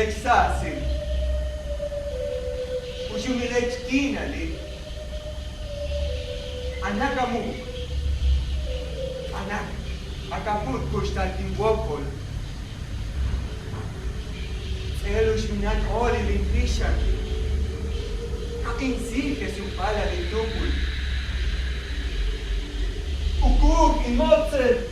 milek sasin. Uju milek kinali. Anak kamu. Anak. Akaput Konstantinopol. Elos minan oli limpishan. Aking sige sumpala litupul. Ukuk imotsen.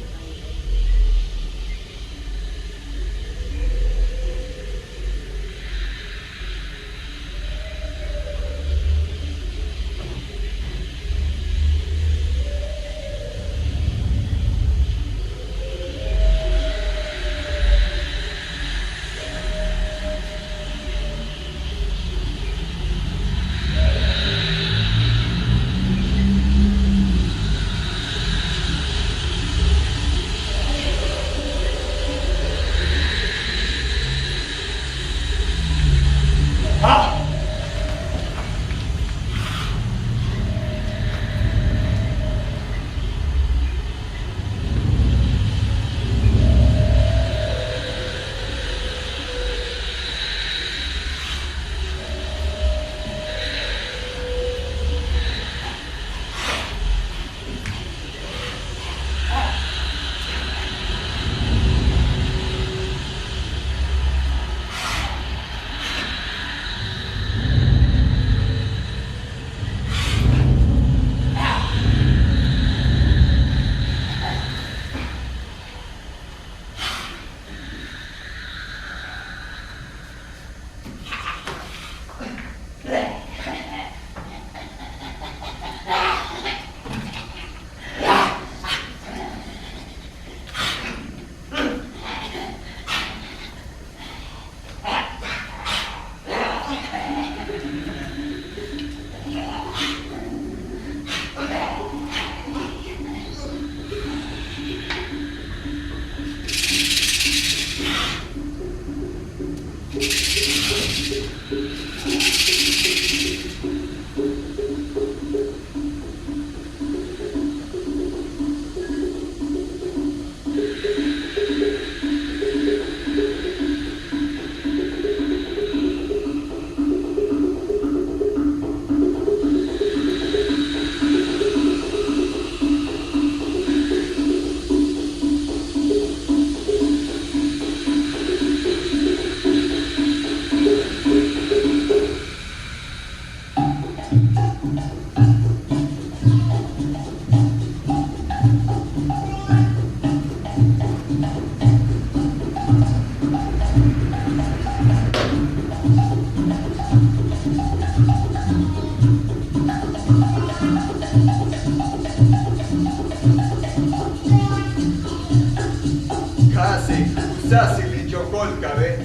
Sasili Jokolkabe,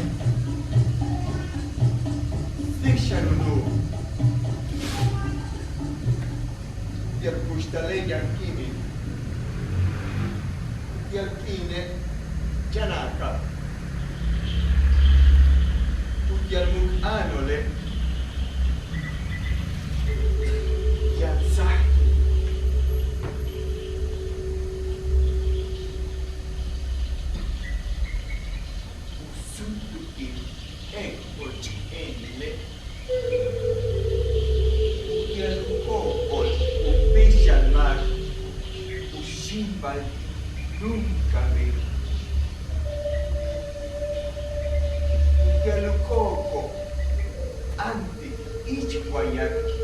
Dikshanunu, Yerpustale Yankini, Yankine Janaka, Yarmuk Anole, Yatsaki. Nunca me Galukoko anti ichwayaki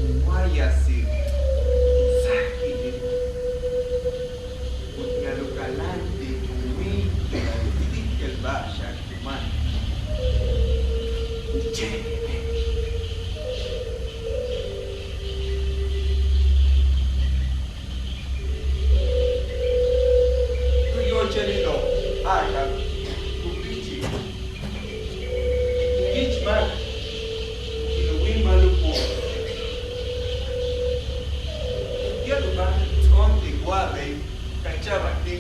umayasi sakini Galukalante umi el basha kuman Chelino, Aga, Kupichi, each man in the wind malupo. Yaluba, on the Guave, Kachavati,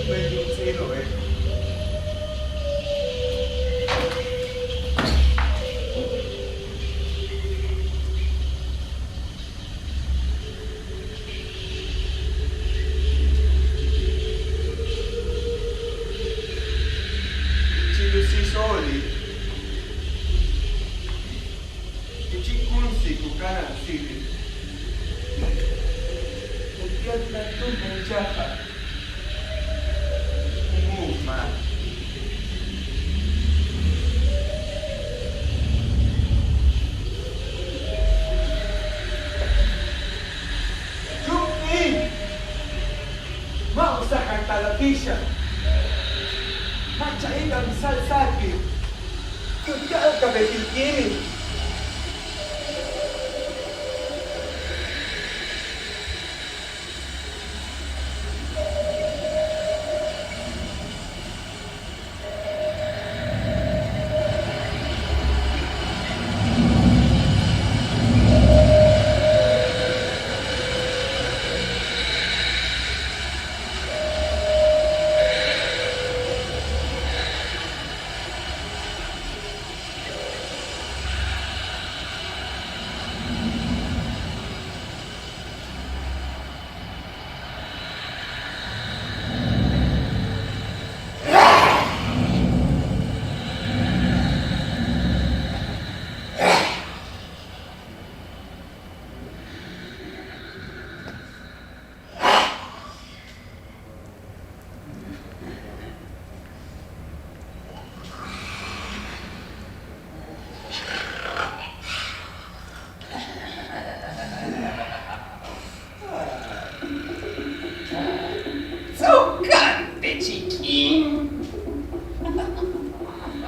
when you say no way. Chikunsi kukanan sili. Ukian na ito menjahat. Umuma. Jumpi! Mausahan televisi. Macam ang salsaki. Kaya ka kini.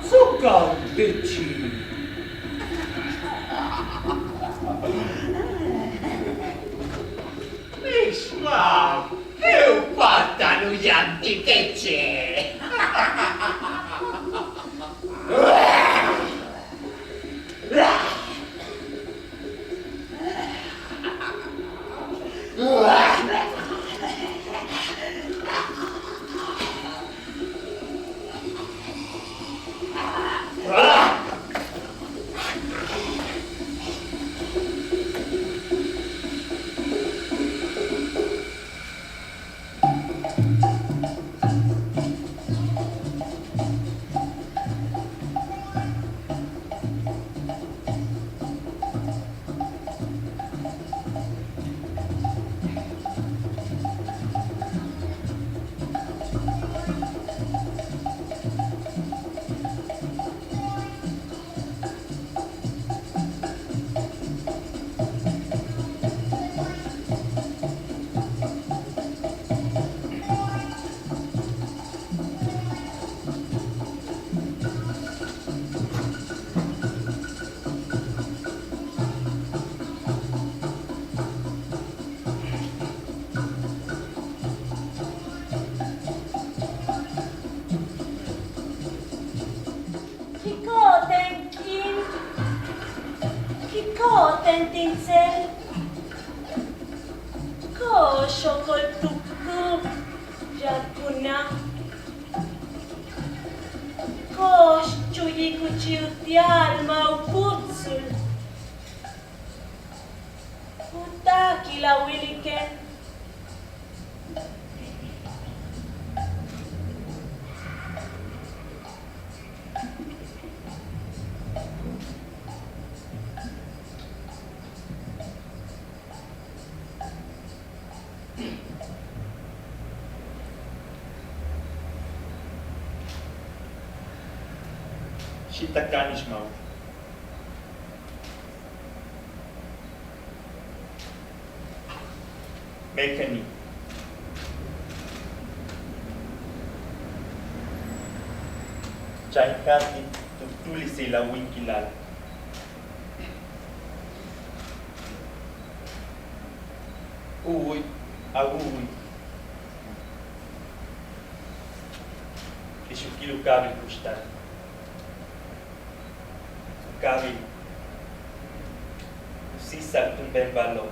Suka deci. Isma, eu patanu yanti kece. Kiko tentinse. Ko shokol tuku jakuna. Ko chuyi kuchiutial mauputsul. Utaki la wiliken. Shitakanis mau. Mekani. Chaikati tutuli se la winkilal. Uy, agui. Que shukilo kabil kustan. Kabil. Sisa tumben balot.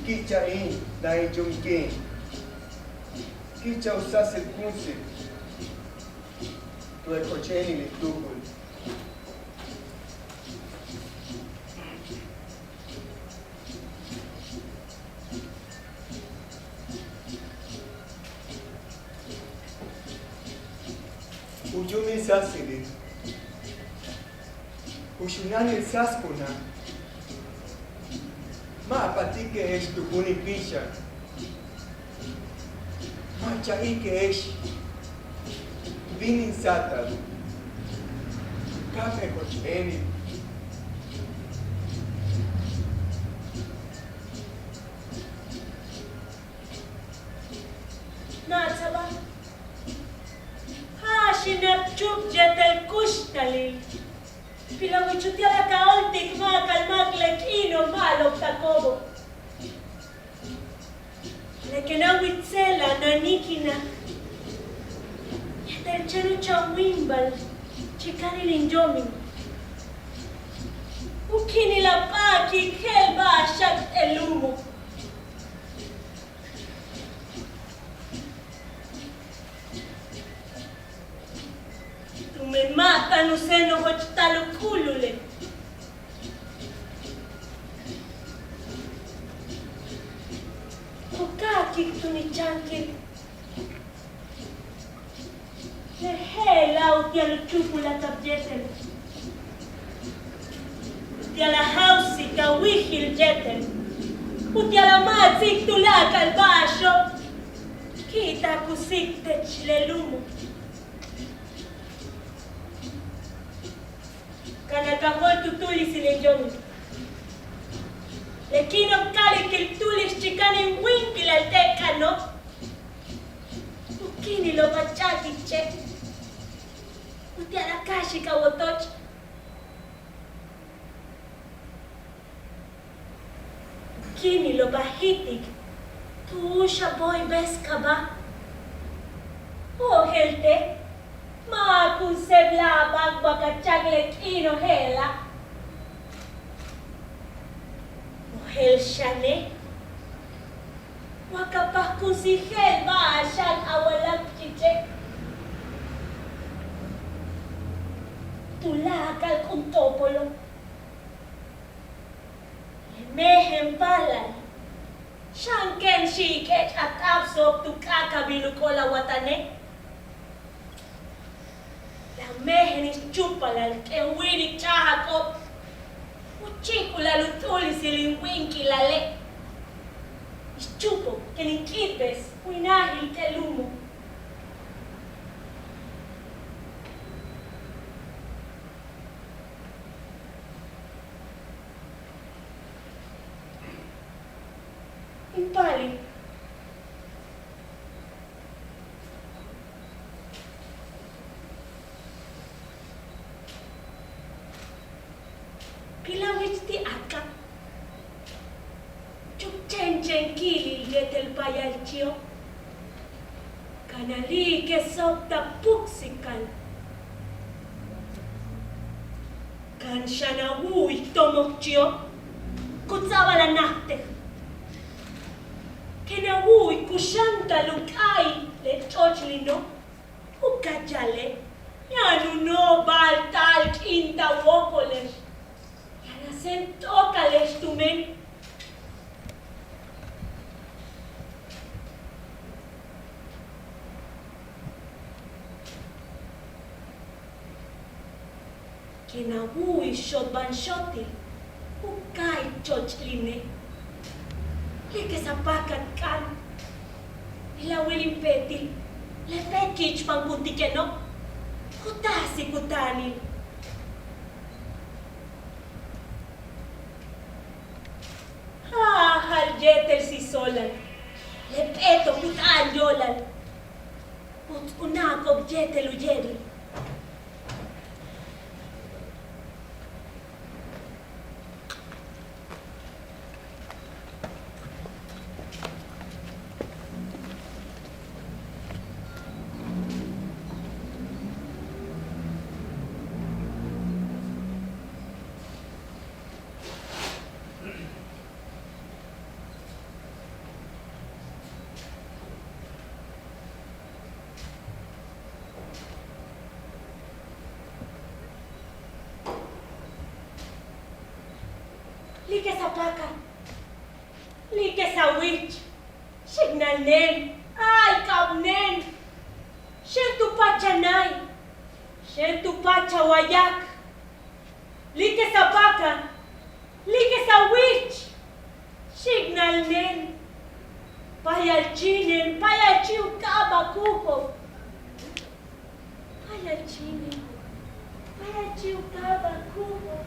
Kichain, Dai Jumkin. Kicha usas el kunsi. Tu ekocheni le tukul. Ujumi sasili. Ushunani saskuna. Ma patike es tukuni pisha. Ma chaike es vinin satal. Kafe kocheni. Natsaba. Shinapchuk jetel kushtali. Pilawichutia la kaontik ma kalmaklek ino malok takobo. Lekena witsela na nikina. Yetel chenu cha wimbal. Chikani linjomi. Ukini la paki kelba shat elumo. Me mata no seno hochtalo kulule. Kokaki tunichanki. Le hela utialo chupula tabjetel. Utiala hausi ka wihil jetel. Utiala matzik tulaka albasho. Kita kusik techlelumo. Kanakahol tutuli silenjomi. Lekino kali kiltulis chikani winkil al tekano. Ukini lo pachaki che. Uti alakashi kawotoch. Ukini lo bahitik. Tuusha boy beskaba. Oh helte. Ma kun sebla bagbaka chaglek ino hela. Mohel shane. Wakapah kun si hel ba asyan awalak chiche. Tulakal kung topolo. Mehen palal. Shanken shiket at absorb to kakabilukola watane. La mehen is chupalal ke wiri chahakop. Uchikula lutuli silingwinki lale. Is chupo que ni kitbes winahil ke lumo. Impali. Pilawit ti aka. Chuk chen kili yetel payalchio. Kanali ke sopta puksikan. Kan shana wui tomokchio. Kutsaba la nahte. Kena wui kushanta lukai le chochlino. Ukajale. Yanu no bal tal kinta wokoles. Yana sen tokales tumen. Kena wui shot ban shoti. Ukai chochline. Leke sapakat kan. Ila wilim peti. Le pekich pang kunti keno. Kutasi kutani. Hal jetel si solan. Le peto kutaan yolan. Put unakob jetel ujedi. Like sa plaka. Like sa witch. Signal nen. Ay, kab nen. Shentu pacha nai. Shentu pacha wayak. Like sa baka. Like sa witch. Signal nen. Payalchinen. Payalchiu kaba kuko. Payalchinen. Payalchiu kaba kuko.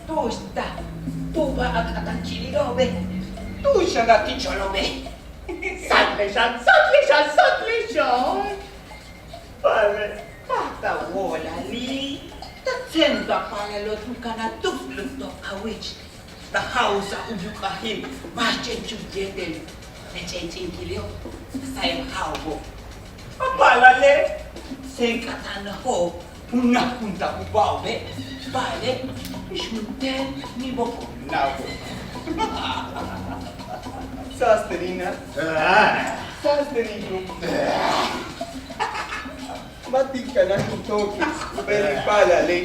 Tusta, tuba ang chililobe. Tu siya nga kicholobe. Sadle siya, sadle siya, sadle siya. Padre, Patawola li. Tatsenda pangalot mo ka na tuflot to awich. Tahausa ubukahin, machen chugyetel. Nechenchin kilyo, sayang hawbo. Apalale, sengkatan ho, punta ubawe. Bale, isunten ni boko nawo. Sasterina. Sasterino. Mating ka na hintokis, beli palale.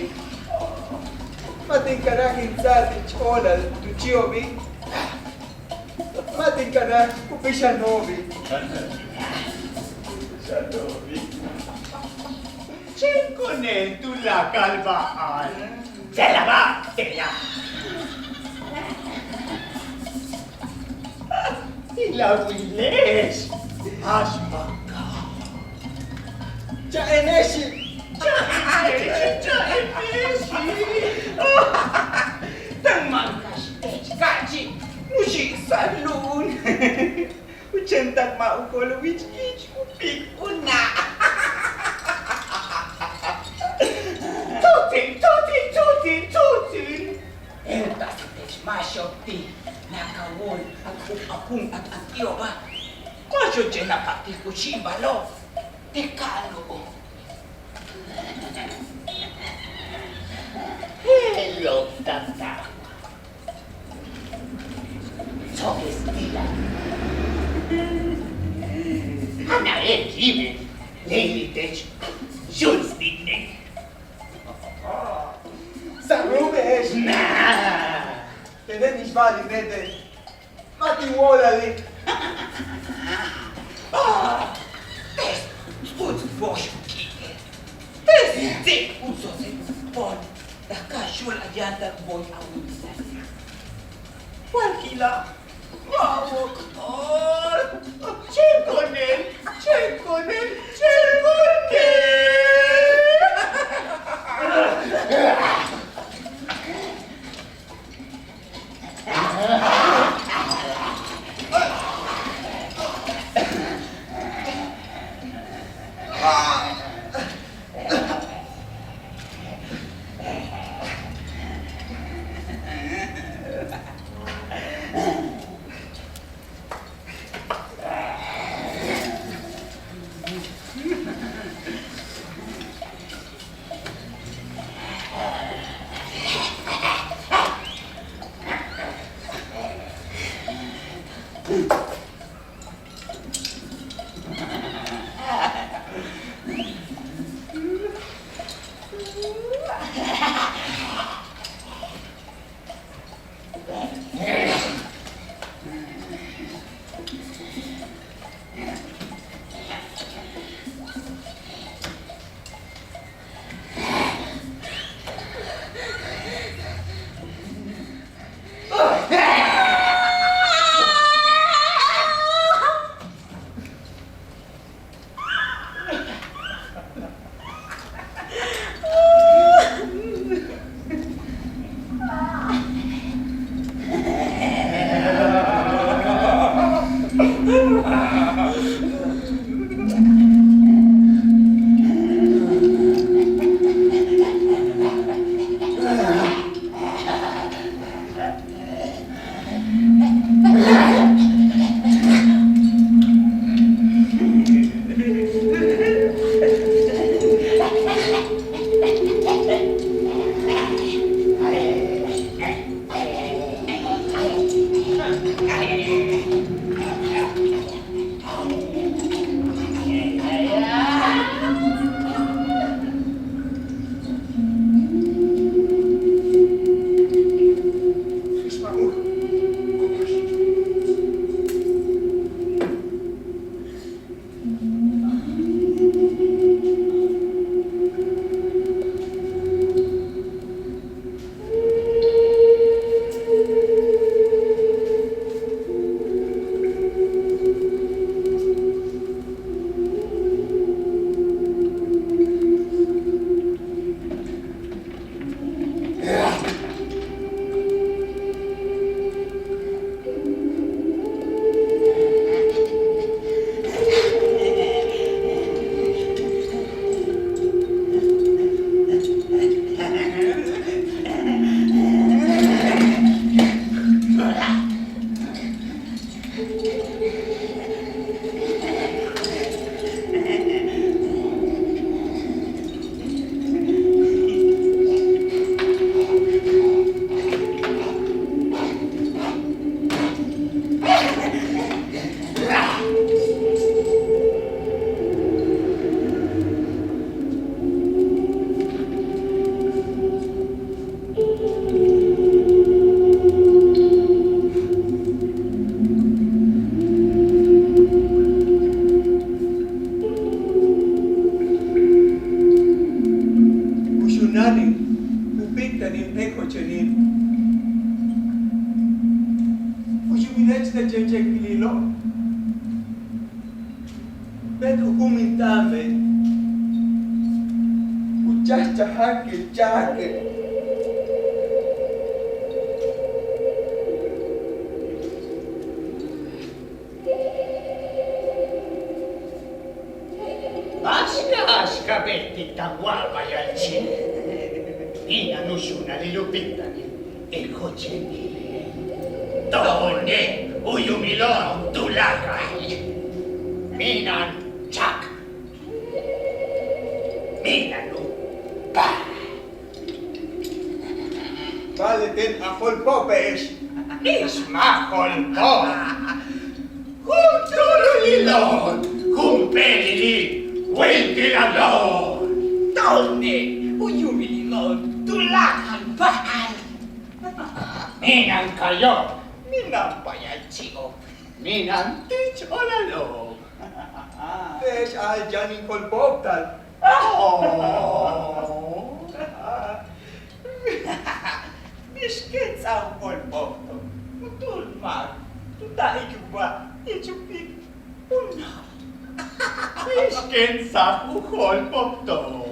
Mating ka na hinzati cholal, tuchiobi. Mating ka na kupishanobi. Cengkone tula kalbaan. Tela ba? Tela. Ilawiles. Asmaka. Chaeneshi. Kaji, musik salun. Ucentak mau kolowich ich upik una. Tutin. Entas tes masyopti nakawol akung at antioba. Masyo jena pati kusimbalo. Tekalo. Hello, tata. So es Dila. Ana Liebe, Lady Ditch, Jules Dickney. Sarubesh. Na. Tenen ich vali nete. Mating wolali. Sput vosh kike. Te uso se pon. Da cashul adianta boy awisa. Walkila. Wow. Chekonel. Upitanin ekochenin. Uyuminech na jejek pililo. Beto umintame. Uchachahake chake. Aska Betty tan guapa y al chile. Ina nushuna li lupitani. Ekocheni. Tone uyumilon tulakay. Minan chak. Minanu pa. Vale den afol popes. Ismahol po. Kulturulilon. Kumpelili. Wendilalon. Tone uyumilon tulakay baal. Minan kayo. Minan payalchigo. Minan tich olalo. Pes al janin kol poptal. Oh. Biscuit sa polpokto. Tulmag. Tutay ko ba? Ichupik. Una. Biscuit sa polpokton.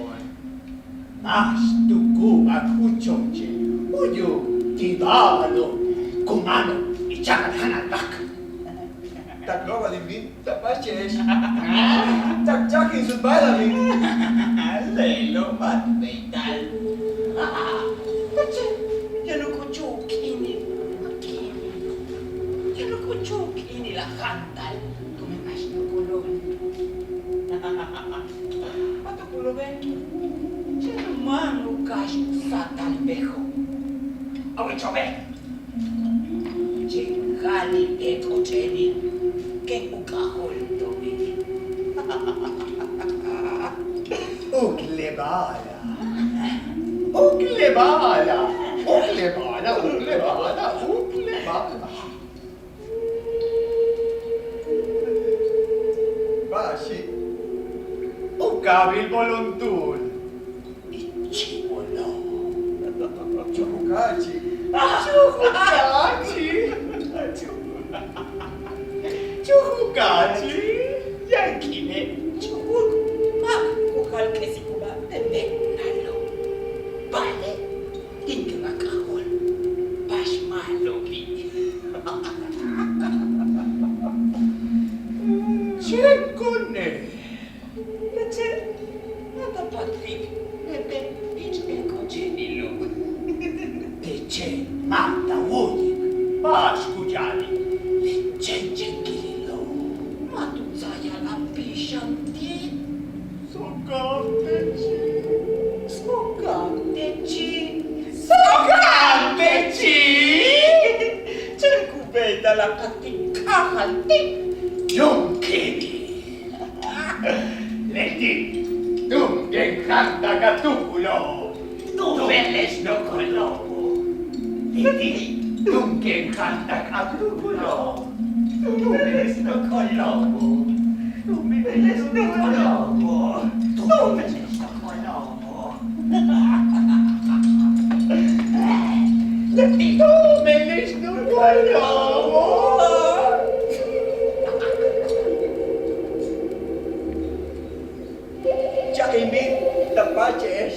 Mas tuku at uchoche. Uyo. Tibalo. Kumano. Ichakat hanalak. Taglova din tapaches. Chak-chakin sus balamin. Lelo matbeital. Yan ko chukini. Yan ko chukini la kantal. Tumekas na kulon. Ato kuloben. Yan man lukas sa talbejo. Awe chobe. Chingani eto cheni. Que ukahol tobi. Uklebala. Uklebala. Uklebala. Uklebala. Uklebala. Bashi. Ukabil voluntul. Ichibolo. Chukachi. Chuhukachi. Chuhukachi. Yankine. Chuhuk. Mak. Ukal kesi kuba. Bebe. Nalo. Bale. Hindi makahol. Bash maloki. Chekone. Leche. Nata patrik. Bebe. Ich eko chenilo. Leche. Mata woyi. Bash kujali. Leche chekilo. Matu zaya lampishanti. Socanteci. Socanteci. Socanteci. Cercuveda la praticante. Yonkeni. Leti. Dunque canta catulo. Tu veles no colobo. Leti. Dunque canta catulo. Tu veles no colobo. Tu veles no colobo. Tu veles no colobo. Leti. Tu veles no colobo. Jaimit tapaches.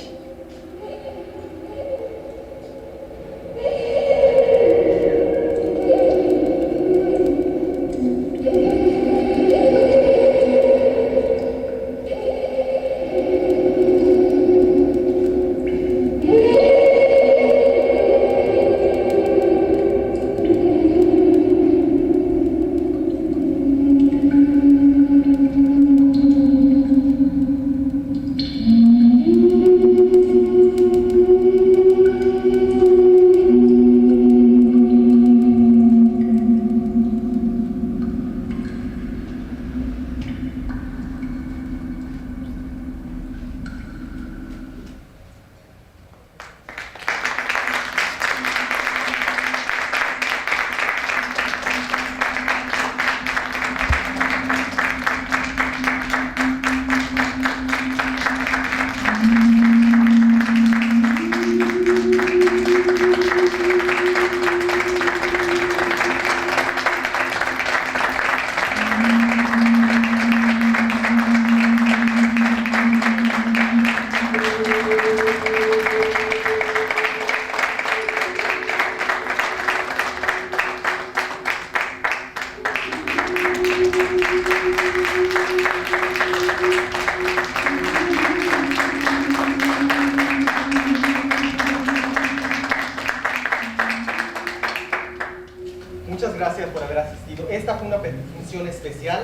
gracias por haber asistido. Esta fue una misión especial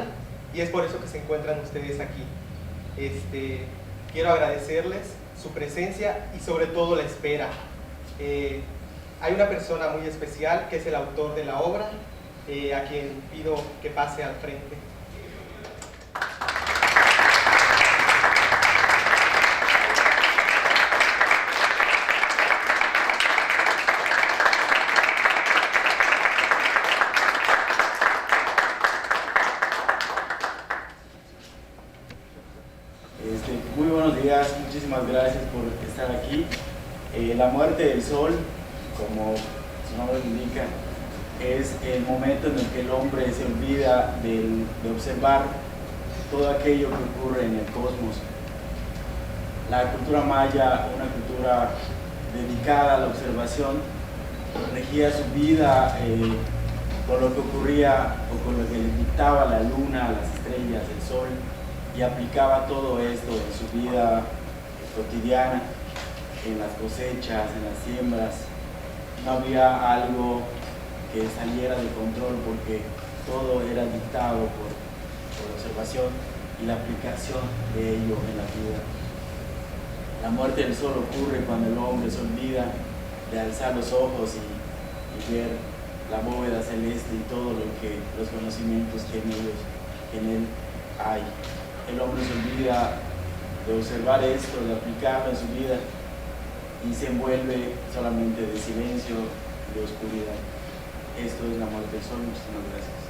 y es por eso que se encuentran ustedes aquí. Quiero agradecerles su presencia y sobre todo la espera. Hay una persona muy especial que es el autor de la obra, a quien pido que pase al frente. Muy buenos días, muchísimas gracias por estar aquí. La muerte del sol, como su nombre indica, es el momento en el que el hombre se olvida de observar todo aquello que ocurre en el cosmos. La cultura maya, una cultura dedicada a la observación, regía su vida con lo que ocurría o con lo que le dictaba la luna, las estrellas, el sol, y aplicaba todo esto en su vida cotidiana, en las cosechas, en las siembras. No había algo que saliera de control porque todo era dictado por la observación y la aplicación de ello en la vida. La muerte del sol ocurre cuando el hombre se olvida de alzar los ojos y ver la bóveda celeste y todo los conocimientos que en él hay. El hombre se olvida de observar esto, de aplicarlo en su vida y se envuelve solamente de silencio, de oscuridad. Esto es la muerte del sol. Muchísimas gracias.